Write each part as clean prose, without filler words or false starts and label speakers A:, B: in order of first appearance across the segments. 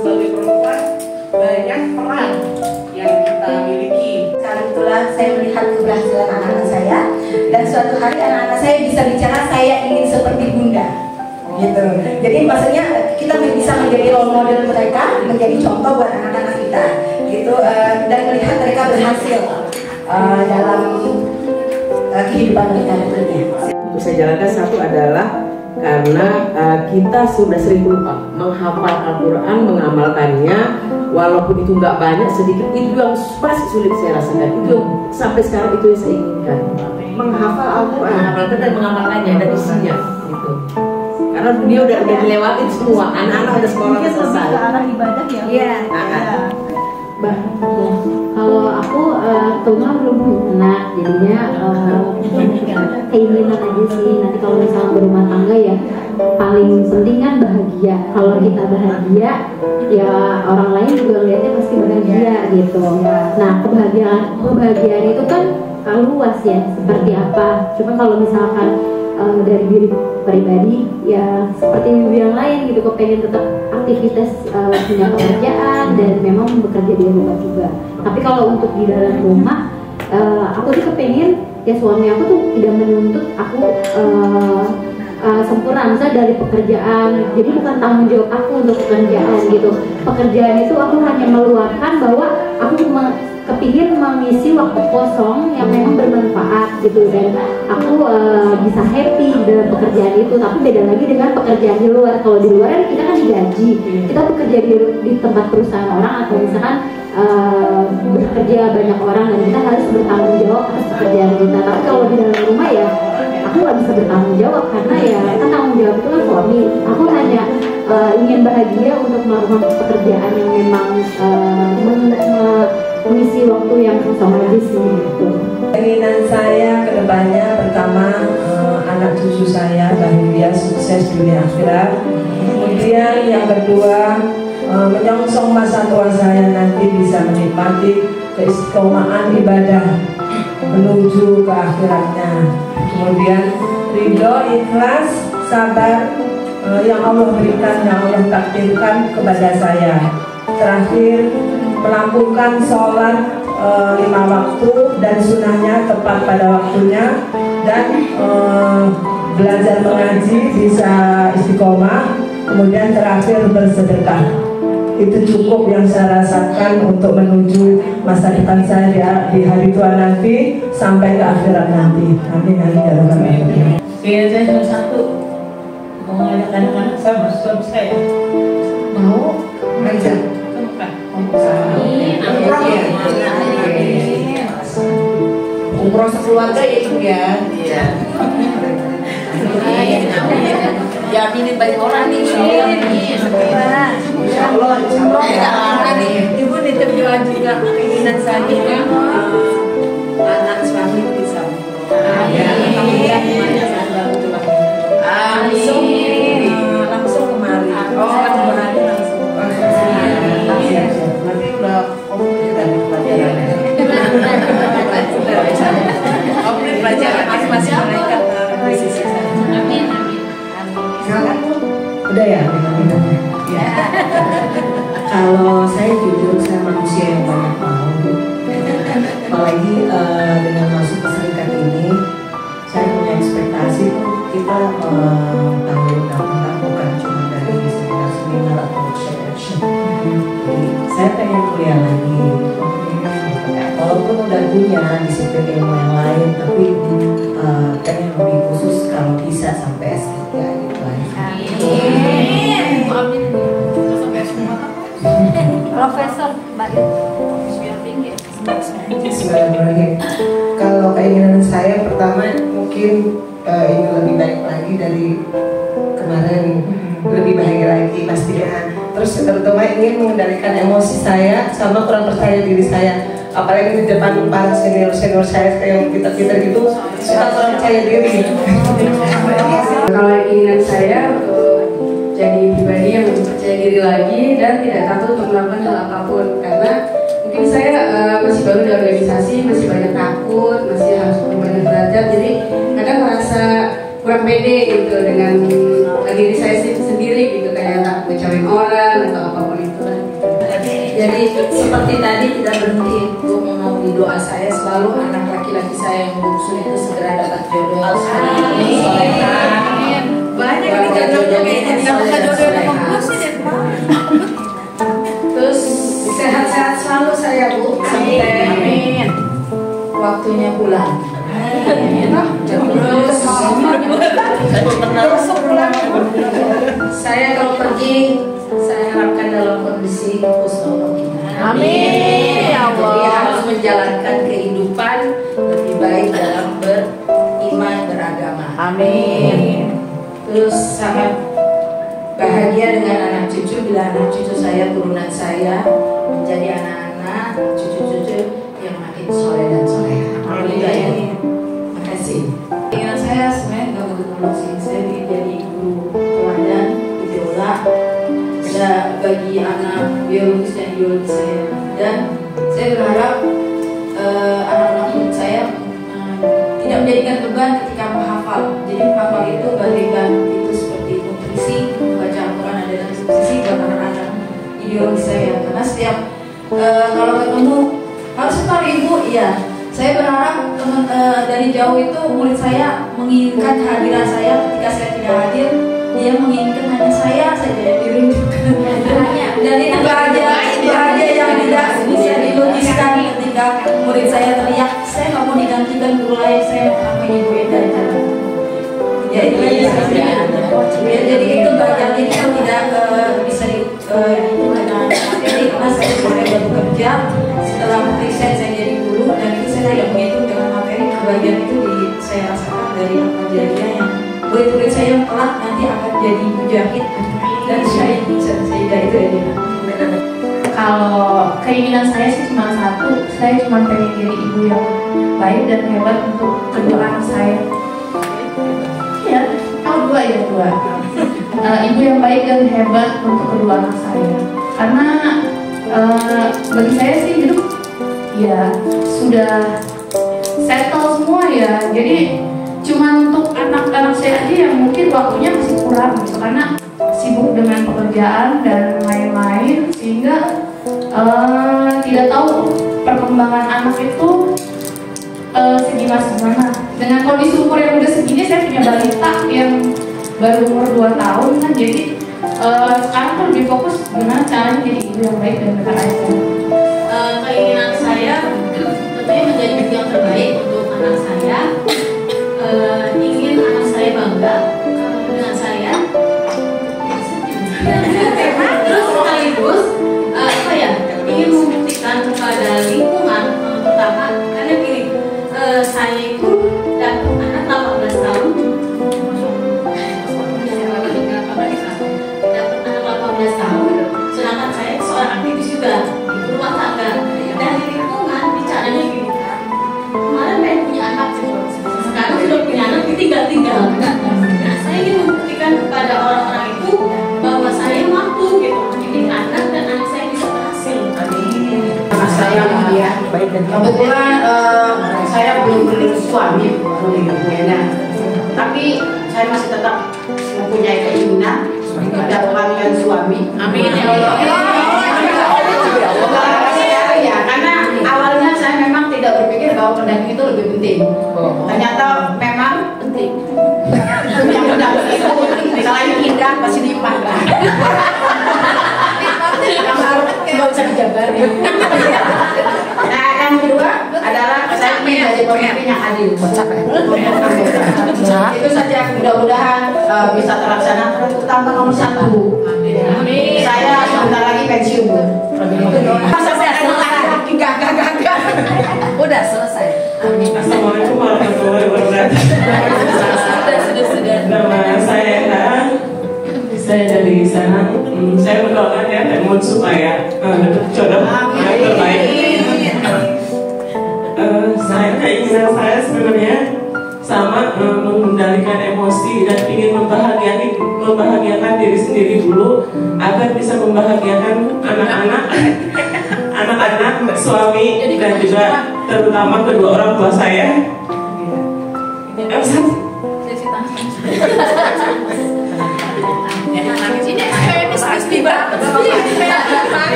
A: sebagai perempuan banyak peran yang kita miliki.
B: Sekarang itulah saya melihat keberhasilan anak-anak saya, dan suatu hari anak-anak saya bisa bicara, saya ingin seperti bunda, gitu. Jadi maksudnya kita bisa menjadi role model mereka, menjadi contoh buat anak-anak kita, gitu, dan melihat mereka berhasil dalam kehidupan mereka nantinya.
C: Untuk saya jalankan satu adalah karena kita sudah sering lupa menghafal Al-Quran, mengamalkannya, walaupun itu nggak banyak, sedikit, itu yang pasti sulit saya rasakan. Itu sampai sekarang itu yang saya inginkan, menghafal Al-Quran, menghafalkan dan mengamalkannya dan isinya, gitu. Karena dunia udah dilewatin semua, anak-anak udah sekolah selesai.
D: Ke arah ibadah ya.
B: Iya.
E: Kalau aku kebetulan belum punya anak, jadinya keinginan aja sih. Nanti kalau misalnya berumah tangga ya paling penting kan bahagia. Kalau kita bahagia, ya orang lain juga lihatnya pasti bahagia gitu. Nah kebahagiaan itu kan luas ya, seperti apa. Cuma kalau misalkan dari diri pribadi ya seperti yang lain gitu, kepengen tetap aktivitas punya pekerjaan dan memang bekerja di rumah juga. Tapi kalau untuk di dalam rumah, aku tuh kepengen ya suami aku tuh tidak menuntut aku sempurna misalnya dari pekerjaan. Jadi bukan tanggung jawab aku untuk pekerjaan gitu. Pekerjaan itu aku hanya meluapkan bahwa aku kepingin mengisi waktu kosong yang memang bermanfaat gitu, dan aku bisa happy dalam pekerjaan itu. Tapi beda lagi dengan pekerjaan di luar. Kalau di luar kita kan digaji, kita bekerja di tempat perusahaan orang atau misalkan bekerja banyak orang dan kita harus bertanggung jawab atas pekerjaan kita. Tapi kalau di dalam rumah ya aku nggak bisa bertanggung jawab, karena ya kan tanggung jawab itu kan suami. Aku hanya ingin bahagia untuk melakukan pekerjaan yang memang mengisi waktu yang kosong aja sih gitu.
F: Keinginan saya ke depannya, pertama anak cucu saya bahagia, sukses dunia akhirat. Kemudian yang kedua, menyongsong masa tua saya nanti bisa menikmati keistiqomahan ibadah menuju ke akhiratnya. Kemudian ridho, ikhlas, sabar yang Allah berikan, yang Allah takdirkan kepada saya. Terakhir, melakukan sholat 5 waktu dan sunnahnya tepat pada waktunya, dan belajar mengaji bisa istiqomah. Kemudian terakhir bersedekah. Itu cukup yang saya rasakan untuk menuju masa depan saya di hari tua nanti sampai ke akhirat nanti. Amin amin ya rabbal alamin.
A: Kayaknya saya cuma satu, mau ngajak anak-anak sama suami saya. Mau ngajak ke Mekah. Umroh sekeluarga ya Ibu ya. Iya. Ya aminin banyak orang nih. Insya Allah nih. Ibu nitip doa juga keinginan saya anak suami bisa langsung kemari. Nanti udah komplit dari pelajaran. Komplit pelajaran masing-masing mereka di sisi saya. Amin.
F: Udah ya? Ya. Kalau saya jujur, saya manusia yang banyak mau. Apalagi dengan masuk ke serikat ini, saya punya ekspektasi tuh kita tahun datang bukan cuma dari sekitar seminar atau workshop. Jadi saya pengen kuliah lagi. Walaupun udah punya disiplin ilmu yang lain, tapi pengen lebih khusus kalau bisa sampai S3 gitu aja.
D: Profesor Mbak
G: Bismillahirrahmanirrahim. Kalau keinginan saya pertama mungkin ingin lebih baik lagi dari kemarin, lebih bahagia lagi pastinya. Terus terutama ingin mengendalikan emosi saya sama kurang percaya diri saya. Apalagi di depan para senior saya yang kita gitu suka kurang percaya diri.
H: Kalau keinginan saya jadi pribadi yang percaya diri lagi dan tidak takut untuk melakukan hal apapun, karena mungkin saya masih baru di organisasi, masih banyak takut, masih harus banyak belajar, jadi kadang merasa kurang pede gitu dengan diri saya sendiri gitu, kayak takut ngecewain orang atau apapun
A: seperti tadi tidak berhenti untuk memenuhi doa saya, selalu anak laki-laki saya yang bungsu itu segera dapat jodoh. Amin. Banyak yang jodoh kayaknya dapat jodoh yang bungsu deh. Terus sehat-sehat selalu saya Bu sampai waktunya pulang. Terus saya kalau pergi, saya harapkan dalam kondisi husnul khotimah. Amin. Ya Allah. Jadi harus menjalankan kehidupan lebih baik dalam beriman beragama. Amin. Terus sangat bahagia dengan anak cucu bila anak cucu saya, turunan saya menjadi anak-anak cucu-cucu yang makin soleh dan soleha. Amin. Makasih. Ingat saya sebenarnya nggak begitu sih. Saya ingin jadi guru teladan, idola bagi anak biologis dan ideologis saya. Dan saya berharap anak-anak murid saya tidak menjadikan beban ketika menghafal. Jadi menghafal itu bagaikan itu seperti nutrisi, membaca Al-Quran adalah nutrisi buat anak-anak ideologis saya. Karena setiap kalau ketemu harus setor ibu, iya. Saya berharap dari jauh itu murid saya menginginkan kehadiran saya ketika saya tidak hadir. Dia menginginkan hanya saya saja yang dirindukan. Dan itu bahagia yang tidak bisa dilukiskan ketika murid saya teriak, saya nggak mau digantikan guru lain, saya mau ibu Eda. Ya itu aja sebenarnya. Jadi itu bahagia ini kan tidak bisa dihitung dengan materi karena saya mulai baru kerja setelah riset saya jadi guru, dan itu saya tidak menghitung dengan materi. Kebahagiaan itu saya rasakan dari kejadian yang murid-murid saya yang kelak nanti akan jadi mujahid dan syahid itu ya.
I: Kalau keinginan saya sih cuma satu, saya cuma pengen jadi ibu yang baik dan hebat untuk kedua anak saya. Ya, dua. Ibu yang baik dan hebat untuk kedua anak saya. Karena bagi saya sih hidup ya sudah settle semua ya. Jadi cuma untuk anak-anak saya aja yang mungkin waktunya masih kurang gitu, karena sibuk dengan pekerjaan dan lain-lain, sehingga tidak tahu perkembangan anak itu segimana. Dengan kondisi umur yang udah segini, saya punya balita yang baru umur 2 tahun kan, jadi sekarang tuh lebih fokus gimana caranya jadi ibu yang baik dan benar aja.
E: Keinginan saya tentunya menjadi ibu yang terbaik untuk anak saya. Ingin anak saya bangga dengan saya, terus sekaligus ingin membuktikan kepada lingkungan pertama, karena gini, saya itu dapat anak 18 tahun, dapat anak 18 tahun, sedangkan saya seorang aktivis juga di rumah tangga, dan di lingkungan bicaranya gini, kemarin pengen punya anak, sekarang sudah punya anak ditinggal-tinggal. Nah, saya ingin membuktikan kepada orang-orang itu bahwa saya mampu gitu mendidik anak dan anak saya bisa berhasil.
C: Amin. Anak saya ya, baik dan kebetulan saya belum bersuami, tapi saya masih tetap mempunyai keinginan mendapatkan suami. Amin ya Allah. Ya, karena awalnya saya memang tidak berpikir bahwa pendamping itu lebih penting. Ternyata memang penting. Yang pendamping itu selain indah pasti limpah lah. Yang baru nggak usah dijabarin. Nah, yang kedua adalah saya ingin jadi pemimpin yang adil. Itu saja, mudah-mudahan bisa terlaksana. Terutama nomor 1. Saya sebentar lagi pensiun.
A: Udah selesai.
J: Assalamualaikum warahmatullahi wabarakatuh.
A: Sudah.
J: Nama saya saya dari sana. Saya mendoakan ya Temut supaya dapat jodoh yang terbaik. Saya keinginan saya sebenarnya sama mengendalikan emosi dan ingin membahagiakan diri sendiri dulu agar bisa membahagiakan anak-anak, suami dan juga terutama kedua orang tua saya.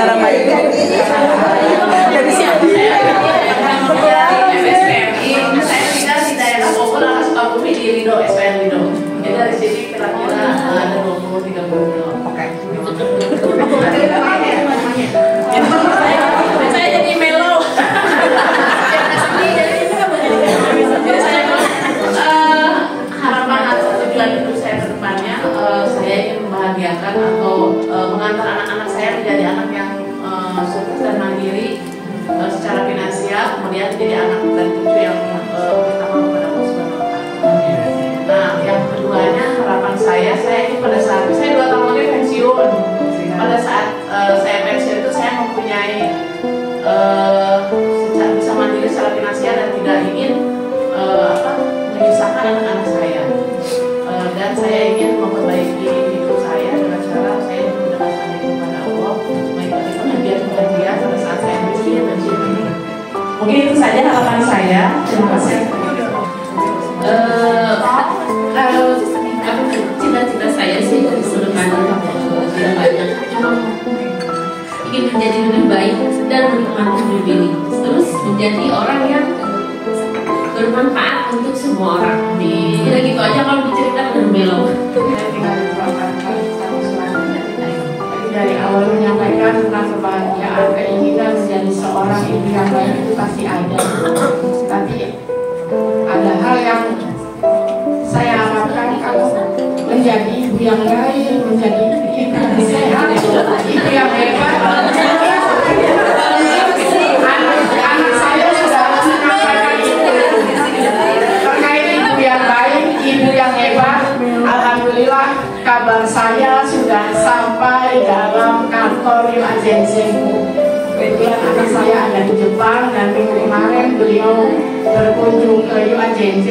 G: Cara baik.
I: Saya tinggal di daerah Bogor, Sukabumi di Lido, SPN Lido. Jadi dari sini kira-kira ada 20-30 kilo. Oke. Saya jadi melo. Harapan atau tujuan hidup saya ke depannya, saya ingin membahagiakan atau mengantar anak-anak saya menjadi anak yang sukses dan mandiri secara finansial, kemudian jadi anak dan cucu yang pertama kepada Allah Subhanahu wa Ta'ala. Nah, yang keduanya harapan saya ingin pada saat saya 2 tahun lagi pensiun. Pada saat saya pensiun itu saya mempunyai bisa mandiri secara finansial dan tidak ingin menyusahkan anak-anak saya. Dan saya ingin memperbaiki hidup saya dengan cara saya mendekatkan diri kepada Allah, mengikuti pengajian pada saat saya miskin dan jeli. Mungkin itu saja harapan saya. Terima kasih.
K: Kalau cita-cita saya sih dari sedepannya ingin menjadi lebih baik dan menikmati hidup ini, terus menjadi orang yang bermanfaat untuk semua orang. Kira gitu aja kalau diceritakan dan belok.
I: Dari awal menyampaikan tentang kebahagiaan, keinginan menjadi seorang ibu yang baik itu pasti ada. Tapi ada hal yang saya harapkan kalau menjadi ibu yang baik, menjadi ibu yang sehat, ibu yang hebat. Anak saya sudah menyampaikan itu terkait ibu yang baik, ibu yang hebat. Alhamdulillah kabar saya sudah sampai dalam kantor UAJC. Kebetulan anak saya ada di Jepang dan minggu kemarin beliau berkunjung ke UAJC.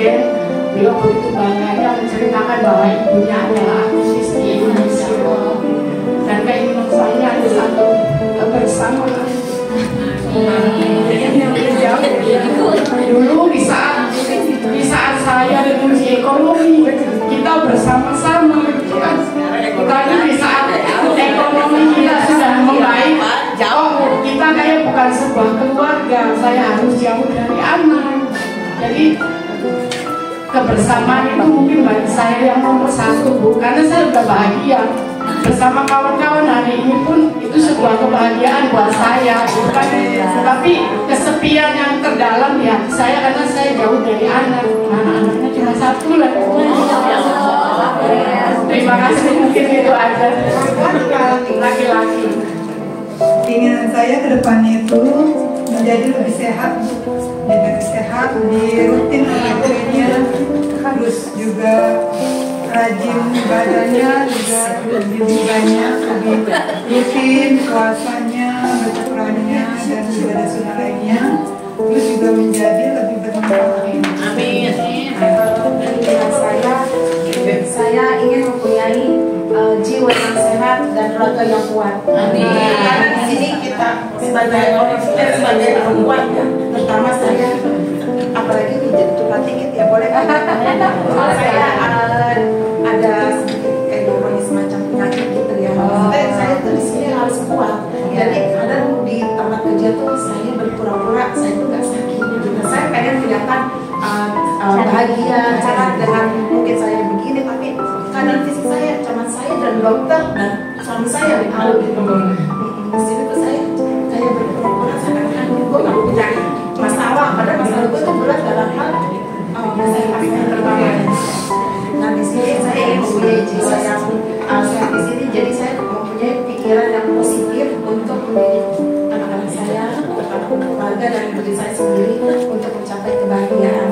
I: Beliau begitu bangganya menceritakan bahwa ibunya adalah aktivis di Indonesia. Dan keinginan saya ada satu kebersamaan. Dulu di saat saya revolusi ekonomi kita bersama-sama, tapi di saat ekonomi kita sudah membaik, kita kayak bukan sebuah keluarga. Saya harus jauh dari anak. Jadi kebersamaan itu mungkin bagi saya yang nomor 1, Bu, karena saya sudah bahagia bersama kawan-kawan hari ini pun itu sebuah kebahagiaan buat saya, bukan tapi kesepian yang terdalam di hati saya karena saya jauh dari anak-anaknya cuma 1 lah. Terima kasih, mungkin itu aja. Laki-laki.
L: Keinginan saya ke depannya itu menjadi lebih sehat, lebih rutin olahraganya, harus juga rajin ibadahnya, juga lebih banyak, lebih rutin puasanya, baca Qurannya, dan ibadah sunnah lainnya, terus juga menjadi lebih bermanfaat.
B: Amin. Dari saya ingin mempunyai jiwa yang sehat dan raga yang kuat.
A: Amin. Karena di sini kita sebagai perempuan ya, terutama saya, apalagi menjadi tulang dikit ya boleh. Saya ada kayak gimana semacam penyakit gitu ya. Saya tuh di sini harus kuat. Jadi kadang di tempat kerja tuh saya berpura-pura saya tuh nggak sakit. Gitu. Saya pengen kelihatan bahagia, cerah dengan mungkin saya begini, tapi keadaan fisik saya cuma saya dan dokter dan suami saya yang tahu gitu. Di sini tuh saya kayak berpura-pura seakan-akan gue nggak punya masalah, padahal masalah gue tuh berat dalam hal kesehatan yang terbawa. Nah di sini saya ingin mempunyai jiwa yang sehat di sini, jadi saya mempunyai pikiran yang positif untuk mendidik anak-anak saya, keluarga dan diri saya sendiri untuk mencapai kebahagiaan.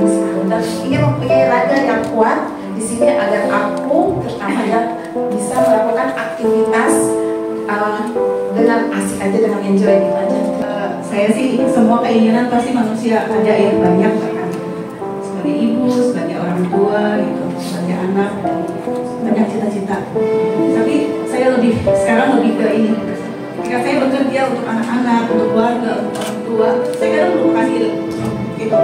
A: Dan ingin mempunyai raga yang kuat di sini agar aku terutama ya bisa melakukan aktivitas dengan asik aja, dengan enjoy gitu aja.
M: Saya sih semua keinginan pasti manusia ada ya, banyak kan, sebagai ibu, sebagai orang tua gitu, sebagai anak, banyak cita-cita. Tapi saya sekarang lebih ke ini. Ketika saya bekerja untuk anak-anak, untuk keluarga, untuk orang tua, saya kadang melupakan diri gitu.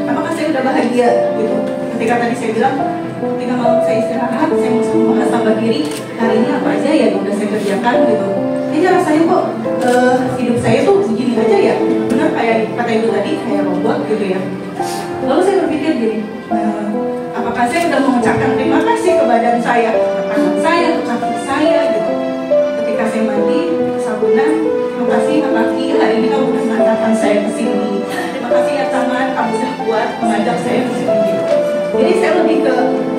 M: Apakah saya udah bahagia gitu? ketika tadi saya bilang ketika malam saya istirahat, saya mau muhasabah diri, hari ini apa aja ya udah saya kerjakan gitu. Kayaknya rasanya kok hidup saya tuh begini aja ya, benar kayak kata ibu tadi, kayak robot gitu ya. Lalu saya berpikir gini, apakah saya udah mengucapkan terima kasih ke badan saya, ke tangan saya, ke kaki saya gitu. Ketika saya mandi, sabunan, terima kasih kaki, hari ini kamu udah mengantarkan saya ke sini. Terima kasih ya tangan, kamu sudah kuat mengajak saya ke sini gitu. Jadi saya lebih ke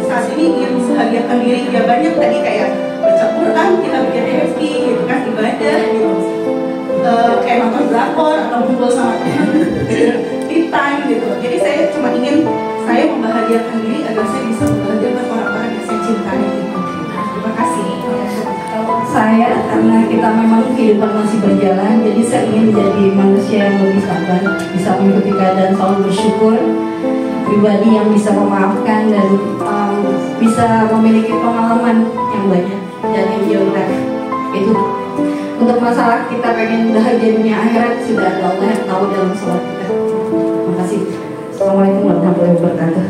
M: saat ini ingin membahagiakan diri. Ya banyak tadi kayak baca Quran, kita bikin happy gitu kan, ibadah gitu. Kayak nonton drakor atau kumpul sama teman di time gitu. Jadi saya cuma ingin saya membahagiakan diri agar saya bisa membahagiakan orang-orang yang saya cintai gitu. Terima kasih.
A: Saya karena kita memang kehidupan masih berjalan, jadi saya ingin menjadi manusia yang lebih sabar, bisa mengikuti keadaan, selalu bersyukur, pribadi yang bisa memaafkan dan bisa memiliki pengalaman yang banyak dan yang jauh. Itu untuk masalah kita pengen bahagia dunia akhirat, sudah ada Allah yang tahu dalam sholat kita. Terima kasih. Assalamualaikum warahmatullahi wabarakatuh.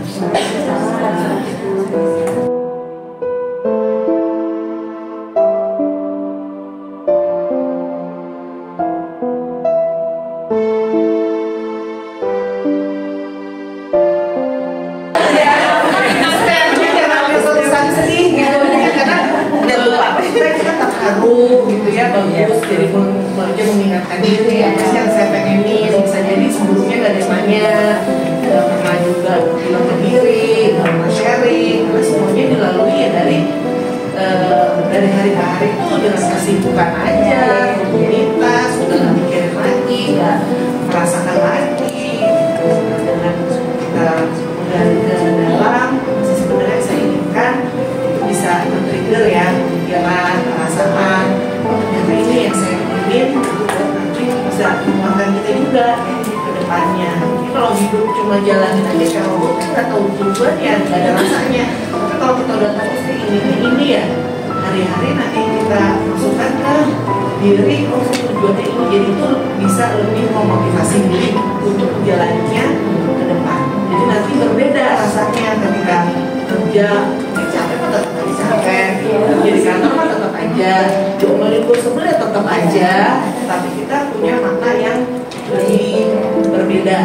G: Bagus, jadi barunya mengingatkan diri ya. Yang saya pengenin bisa jadi sebelumnya gak ada banyak, gak pernah juga bilang ke diri, gak pernah sharing, karena semuanya dilalui ya dari hari ke hari itu dengan kesibukan aja, rutinitas, sudah gak mikirin lagi, gak merasakan lagi. Dengan kita menggali ke dalam, masih sebenarnya saya inginkan itu bisa men-trigger ya pikiran, perasaan. Ternyata ini yang saya ingin buat nanti bisa menguatkan kita juga ke depannya. Jadi kalau hidup cuma jalanin aja kayak robot, kan nggak tahu tujuan ya, nggak ada rasanya. Tapi kalau kita udah tahu sih ini ya, hari-hari nanti kita masukkan ke diri, oh tujuannya ini, jadi itu bisa lebih memotivasi diri untuk menjalaninya ke depan. Jadi nanti berbeda rasanya ketika kerja, capek tetap capek, kerja di kantor mah tetap aja, diomelin bos sebelah tetap aja, tapi kita punya makna yang lebih berbeda.